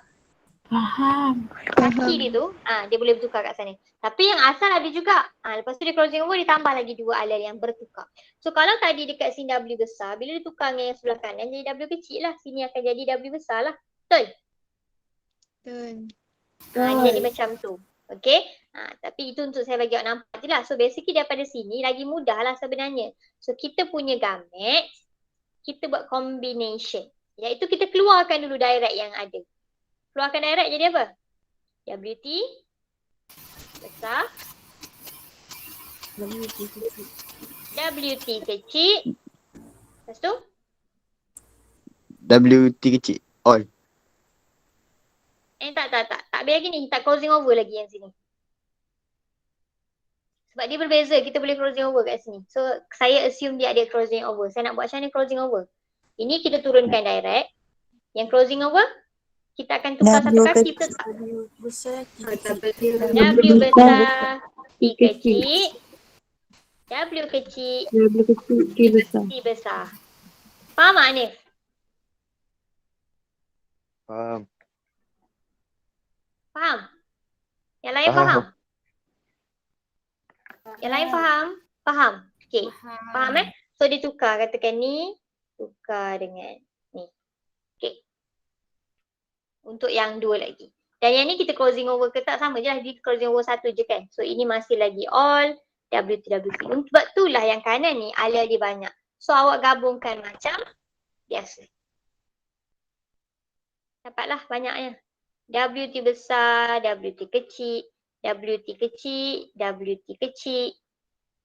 Faham. Kaki dia tu, dia boleh bertukar kat sana. Tapi yang asal ada juga. Lepas tu dia crossing over, dia tambah lagi dua alel yang bertukar. So kalau tadi dekat sini W besar, bila dia tukar dengan yang sebelah kanan jadi W kecil lah. Sini akan jadi W besar lah. Betul? Betul. Dia jadi macam tu. Okay? Tapi itu untuk saya bagi awak nampak je lah. So basically daripada sini lagi mudah lah sebenarnya. So kita punya gamet, kita buat combination. Iaitu kita keluarkan dulu direct yang ada. Keluarkan direct jadi apa? WT besar, WT kecil. WT kecil. Lepas tu? WT kecil. All. Tak. Tak biar gini. Tak crossing over lagi yang sini. Sebab dia berbeza. Kita boleh crossing over kat sini. So, saya assume dia ada crossing over. Saya nak buat macam mana crossing over? Ini kita turunkan direct. Yang crossing over, kita akan tukar satu kaki. W besar, T kecil. W besar, T kecil. W kecil, T besar. Faham tak, Hanif? Faham. Faham? Yang lain faham? Yang lain faham? Faham? Okay. Faham So dia tukar, katakan ni tukar dengan ni. Okay. Untuk yang dua lagi. Dan yang ni kita crossing over ke tak sama je lah. Dia crossing over satu je kan. So ini masih lagi all WT. Sebab itulah yang kanan ni alel dia banyak. So awak gabungkan macam biasa. Dapatlah banyaknya. WT besar, WT kecil, WT kecil, WT kecil,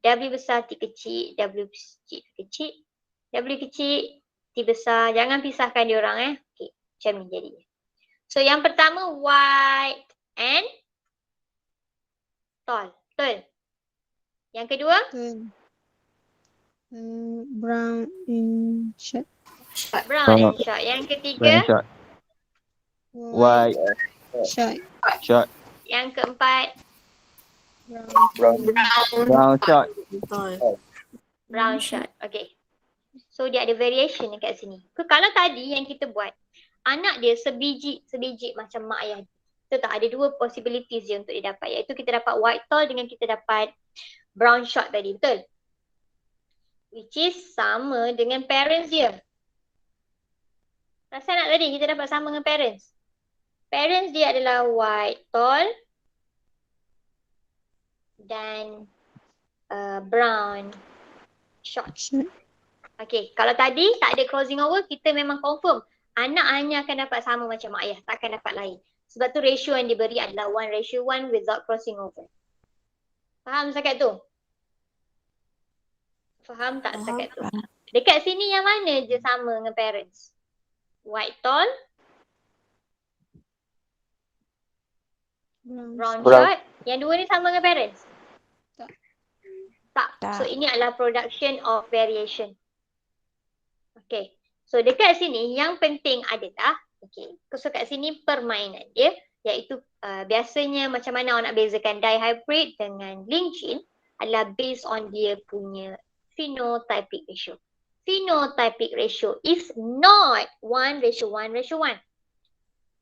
W besar, T kecil, W kecil, W kecil, T besar. Jangan pisahkan diorang Okay, macam ni jadinya. So yang pertama wide and tall. Betul? Yang kedua? Betul. Brown and short. Brown and short. Yang ketiga? Short. White. Short. Short. Yang keempat? Brown short. Brown short. Okay. So dia ada variation dekat sini. Kalau tadi yang kita buat, anak dia sebiji macam mak ayah. Kita tak ada dua possibilities je untuk dia dapat. Iaitu kita dapat white tall dengan kita dapat brown short tadi. Betul? Which is sama dengan parents dia. Rasa nak tadi kita dapat sama dengan parents. Parents dia adalah white tall dan brown short. Okay, kalau tadi tak ada crossing over, kita memang confirm anak hanya akan dapat sama macam mak ayah, tak akan dapat lain. Sebab tu ratio yang diberi adalah 1:1 without crossing over. Faham setakat tu? Faham tak setakat tu? Dekat sini yang mana je sama dengan parents? White tall, brown short. Yang dua ni sama dengan parents? Tak. So ini adalah production of variation. Okay. So dekat sini yang penting adalah, okay, so kat sini permainan dia, iaitu biasanya macam mana awak nak bezakan dihybrid dengan linked adalah based on dia punya phenotypic ratio. Phenotypic ratio is not 1:1:1.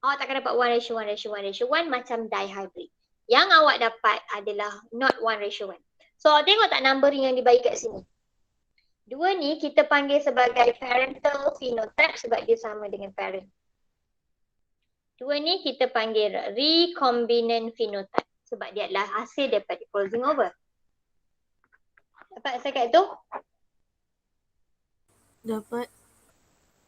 Awak takkan dapat 1:1:1:1 macam dihybrid. Yang awak dapat adalah not 1:1. So awak tengok tak numbering yang dibagi kat sini. Dua ni kita panggil sebagai parental phenotype sebab dia sama dengan parent. Dua ni kita panggil recombinant phenotype sebab dia adalah hasil daripada crossing over. Dapat setakat tu? Dapat.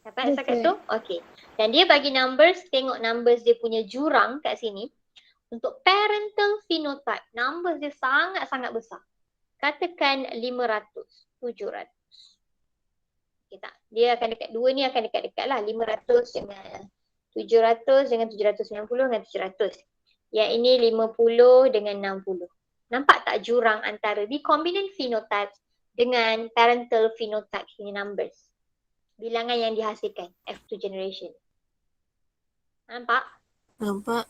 Dapat setakat tu? Okay. Dan dia bagi numbers, tengok numbers dia punya jurang kat sini. Untuk parental phenotype, numbers dia sangat-sangat besar. Katakan 500, 700. Okay, tak? Dia akan dekat, dua ni akan dekat-dekat lah. 500 dengan 700 dengan 790 dengan 700. Yang ini 50 dengan 60. Nampak tak jurang antara recombinant phenotype dengan parental phenotype ini numbers? Bilangan yang dihasilkan, F2 generation. Nampak? Nampak.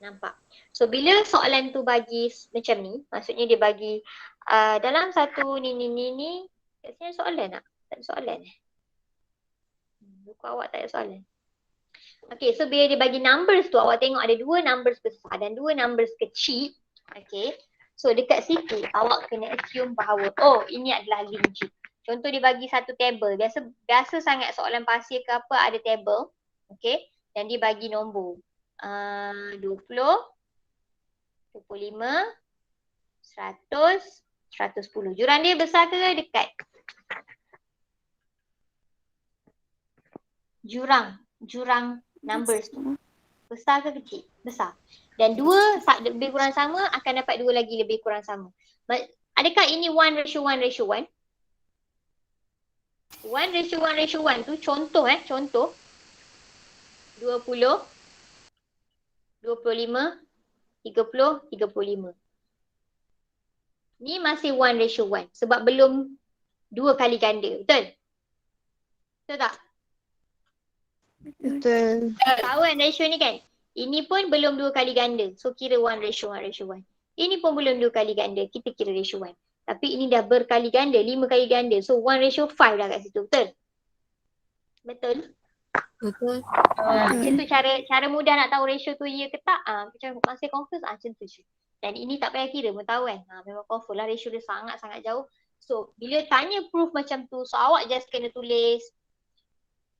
Nampak. So bila soalan tu bagi macam ni, maksudnya dia bagi dalam satu ni. Kat sini soalan tak? Tak ada soalan Buku awak tak ada soalan. Okay, so bila dia bagi numbers tu, awak tengok ada 2 numbers besar dan 2 numbers kecil. Okay, so dekat situ awak kena assume bahawa ini adalah link G. Contoh dia bagi satu table. Biasa sangat soalan pasir ke apa ada table. Okay, dan dia bagi nombor 20, 25, 100, 110. Jurang dia besar ke dekat? Jurang numbers tu besar ke kecil? Besar. Dan 2 lebih kurang sama akan dapat 2 lagi lebih kurang sama. Adakah ini 1:1:1? 1:1:1 tu contoh 20, 25, 30, 35. Ni masih 1:1 sebab belum 2 kali ganda. Betul? Betul tak? Betul. Tahu kan ratio ni kan? Ini pun belum 2 kali ganda. So kira 1:1:1. Ini pun belum 2 kali ganda. Kita kira ratio 1. Tapi ini dah berkali ganda, 5 kali ganda. So 1:5 dah kat situ. Betul? Betul? Betul. Itu cara mudah nak tahu ratio tu ya ke tak. Macam masih confuse macam tu je. Dan ini tak payah kira pun tahu kan. Memang confuse lah, ratio dia sangat-sangat jauh. So bila tanya proof macam tu, so awak just kena tulis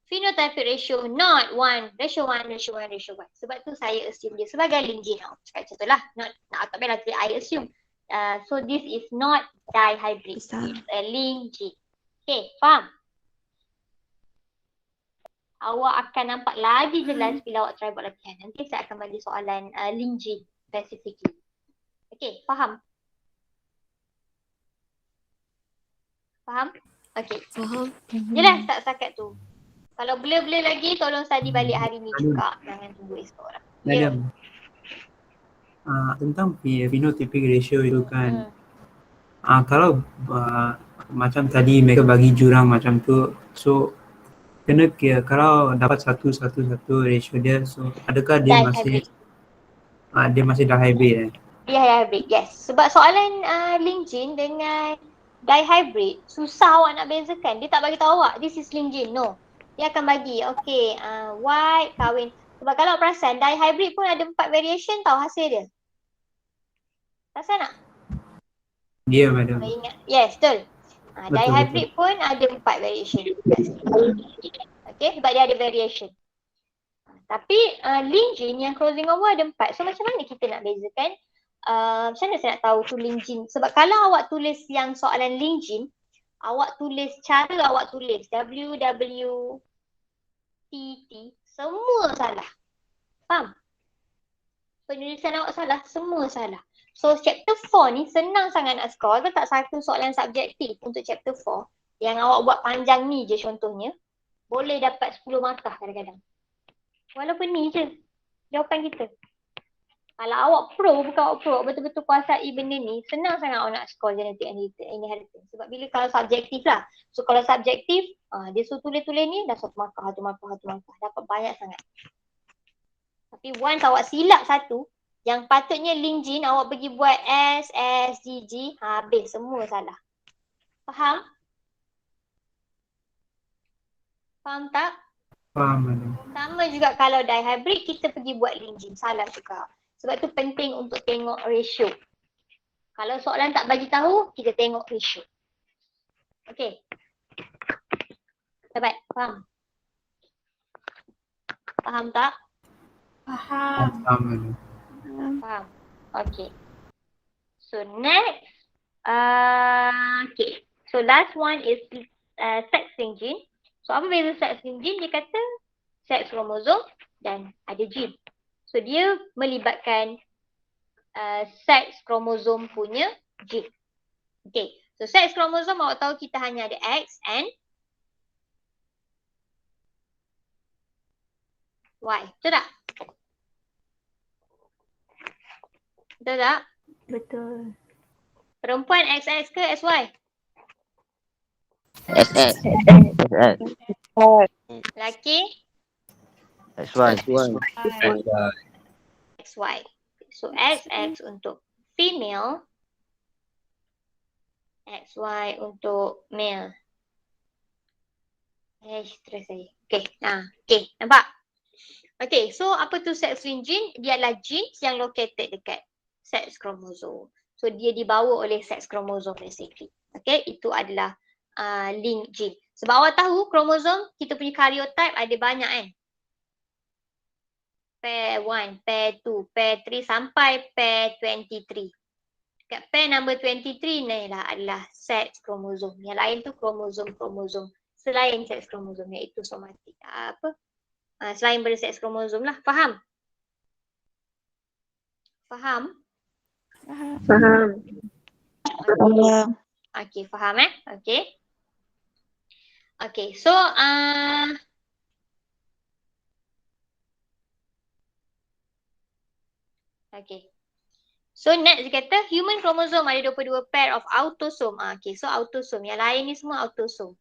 phenotypic ratio not 1:1:1. Sebab tu saya assume dia sebagai link G. Cakap macam tu lah. Tak payah tulis I assume. So this is not dihybrid. It's a link G. Okay, faham? Awak akan nampak lagi jelas bila awak try buat latihan. Nanti saya akan bagi soalan link G specifically. Okay, faham? Faham? Okay. Faham. Jelas tak setakat tu? Kalau blur-blur lagi, tolong study balik hari ni juga. Jangan tunggu esok lah. Madam, tentang phenotypic ratio itu kan, kalau macam tadi mereka bagi jurang macam tu, so kena kira kalau dapat satu ratio dia, so adakah dia masih dihybrid? Dihybrid, yes. Sebab soalan link gene dengan dihybrid susah awak nak bezakan. Dia tak bagi tahu awak this is link gene. No. Dia akan bagi white kahwin. Sebab kalau perasan dihybrid pun ada 4 variation tau hasil dia. Perasan tak? Ya, madam. Ingat. Yes, betul. Dihybrid pun ada 4 variation. Okay, sebab dia ada variation. Tapi link gene yang crossing over ada 4. So macam mana kita nak bezakan? Macam mana saya nak tahu tu link gene? Sebab kalau awak tulis yang soalan link gene, awak tulis cara awak tulis WWTT, semua salah. Faham? Penulisan awak salah, semua salah. So chapter 4 ni senang sangat nak score. Letak satu soalan subjektif untuk chapter 4 yang awak buat panjang ni je contohnya, boleh dapat 10 markah kadang-kadang. Walaupun ni je jawapan kita. Kalau awak betul-betul kuasai benda ni, senang sangat awak nak score genetic inheritance. Sebab bila kalau subjektif lah. So kalau subjektif, dia suruh tulis-tulis ni dah 1 markah. Dapat banyak sangat. Tapi once awak silap satu, yang patutnya link gene awak pergi buat S, G, G, habis semua salah. Faham? Faham tak? Faham, madam. Sama juga kalau dihybrid, kita pergi buat link gene, salah juga. Sebab tu penting untuk tengok ratio. Kalau soalan tak bagi tahu, kita tengok ratio. Okay. Dapat? Faham? Faham tak? Faham. Faham, madam. Faham. Okay. So next, okay. So last one is sex linked gene. So apa beza sex linked gene? Dia kata sex kromosom dan ada gene. So dia melibatkan sex kromosom punya gene. Okay. So sex kromosom awak tahu kita hanya ada X and Y. Betul tak? Betul tak? Betul. Perempuan XX ke XY? SS. Lelaki X1. XY. So XX untuk female, XY untuk male. Stress saya. Okay. Okay. Nampak? Okay, so apa tu sex-linked gene? Dia adalah genes yang located dekat sex chromosome. So dia dibawa oleh sex chromosome basically. Okay, itu adalah link gene. Sebab awak tahu kromosom kita punya karyotype ada banyak kan. Pair 1, pair 2, pair 3 sampai pair 23. Kat pair number 23 ni lah adalah sex kromosom. Yang lain tu kromosom selain sex kromosom iaitu somatik. Selain pada seks kromosom lah. Faham? Faham? Faham. Okay, faham Okay. Okay, so okay. So next dia kata human chromosome ada 22 pair of autosome. Okay, so autosome. Yang lain ni semua autosome.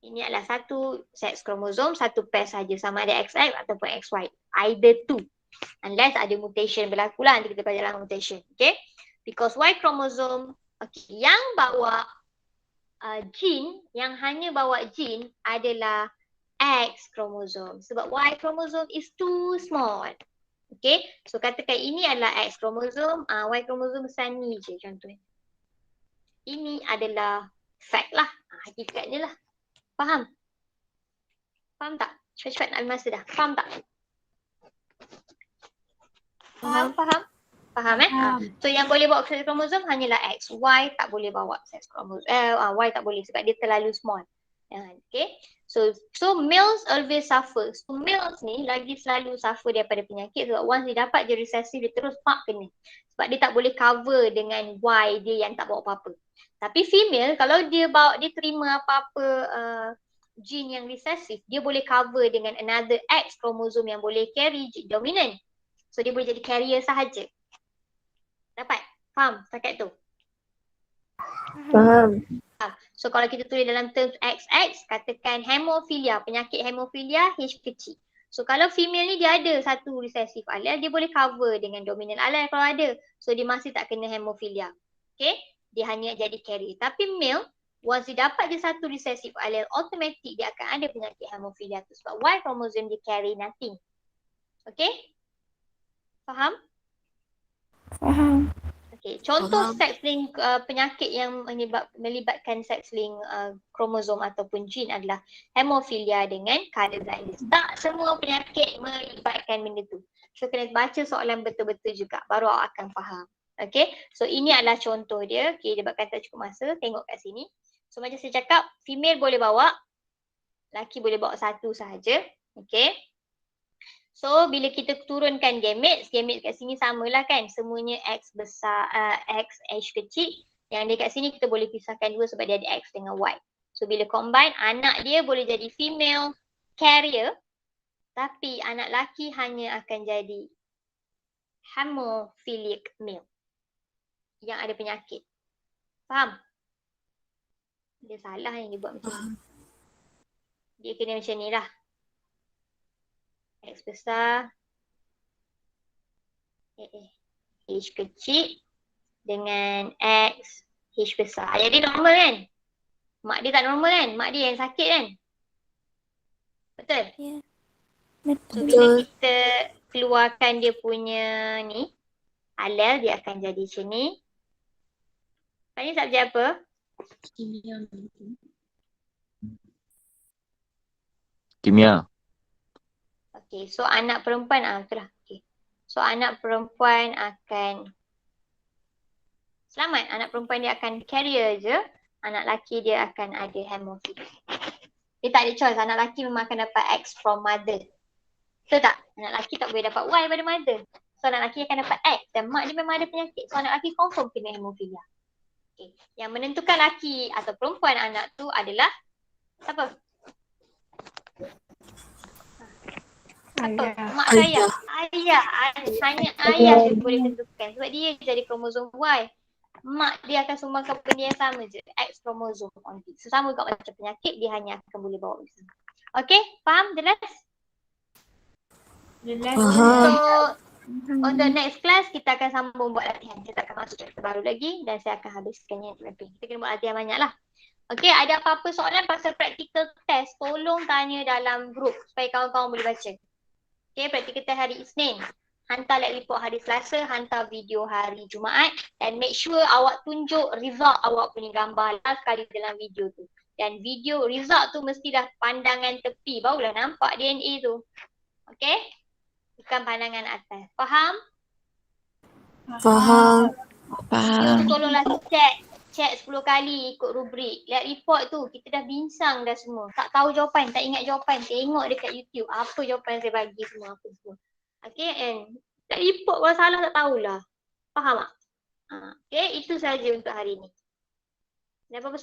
Ini adalah satu seks kromosom, satu pair saja sama ada XX ataupun XY. Either two. Unless ada mutation berlaku lah, nanti kita belajar dalam mutation. Okay. Because Y chromosome, okay, yang bawa gene, yang hanya bawa gene adalah X chromosome. Sebab Y chromosome is too small. Okay. So katakan ini adalah X chromosome, Y chromosome besar ni je contohnya. Ini adalah fact lah. Hakikatnya lah. Faham? Faham tak? Cepat-cepat nak ambil masa dah. Faham tak? Faham? Faham So yang boleh bawa seks kromosom hanyalah X. Y tak boleh bawa seks kromosom. Y tak boleh sebab dia terlalu small. Okay. So males always suffer. So males ni lagi selalu suffer daripada penyakit sebab once dia dapat je resesif dia terus kena. Sebab dia tak boleh cover dengan Y dia yang tak bawa apa-apa. Tapi female kalau dia terima apa-apa gene yang resesif, dia boleh cover dengan another X kromosom yang boleh carry dominant. So dia boleh jadi carrier sahaja. Dapat? Faham setakat tu? Faham. So kalau kita tulis dalam terms XX, katakan hemofilia, penyakit hemofilia H kecil. So kalau female ni dia ada satu resesif allele, dia boleh cover dengan dominant allele kalau ada. So dia masih tak kena hemofilia. Okay? Dia hanya jadi carrier. Tapi male, once dia dapat je satu resesif allele, automatik dia akan ada penyakit hemofilia tu. Sebab Y chromosome dia carry nothing. Okay? Faham? Faham. Okay. Contoh sex-linked penyakit yang melibatkan sex-linked kromosom ataupun gene adalah hemofilia dengan colour blindness. Tak semua penyakit melibatkan benda tu. So kena baca soalan betul-betul juga. Baru awak akan faham. Okay, so ini adalah contoh dia. Okay, disebabkan tak cukup masa, tengok kat sini. So macam saya cakap, female boleh bawa, lelaki boleh bawa satu sahaja. Okay. So bila kita turunkan gametes kat sini samalah kan. Semuanya X besar, X, H kecil. Yang dia kat sini kita boleh pisahkan dua sebab dia ada X dengan Y. So bila combine, anak dia boleh jadi female carrier. Tapi anak lelaki hanya akan jadi hemophilic male. Yang ada penyakit. Faham? Dia salah yang dia buat macam ni. Dia kena macam ni lah. X besar. H kecil. Dengan X. H besar. Jadi normal kan? Mak dia tak normal kan? Mak dia yang sakit kan? Betul? Ya. So bila kita keluarkan dia punya ni. Allele dia akan jadi macam ni. Tanya subjek apa? Kimia. Okay, so anak perempuan, betul lah. Okay. So anak perempuan akan selamat. Anak perempuan dia akan carrier je. Anak lelaki dia akan ada hemophilia. Dia tak ada choice. Anak lelaki memang akan dapat X from mother. Betul tak? Anak lelaki tak boleh dapat Y pada mother. So anak lelaki akan dapat X dan mak dia memang ada penyakit. So anak lelaki confirm kena hemophilia. Okay. Yang menentukan lelaki atau perempuan anak tu adalah siapa? Apa? Mak saya. Ayah. Hanya ayah yang boleh tentukan. Sebab dia jadi kromosom Y. Mak dia akan sumbangkan benda yang sama je. X kromosom only. So sama juga macam penyakit, dia hanya akan boleh bawa bersama. Okay? Faham? Jelas? So, untuk next class, kita akan sambung buat latihan. Kita akan masuk chapter baru lagi dan saya akan habiskannya. Kita kena buat latihan banyak lah. Okay, ada apa-apa soalan pasal practical test, tolong tanya dalam group supaya kawan-kawan boleh baca. Okay, practical test hari Isnin. Hantar lab report hari Selasa, hantar video hari Jumaat dan make sure awak tunjuk result awak punya gambar last kali dalam video tu. Dan video result tu mesti dah pandangan tepi, barulah nampak DNA tu. Okay? Bukan pandangan atas. Faham? Faham. Faham. Tolonglah check 10 kali ikut rubrik. Lihat report tu, kita dah bincang dah semua. Tak tahu jawapan, tak ingat jawapan. Tengok dekat YouTube, apa jawapan saya bagi semua, apa semua. Okay, and lihat report kalau salah tak tahulah. Faham tak? Okay, itu saja untuk hari ni. Ada apa-apa soalan?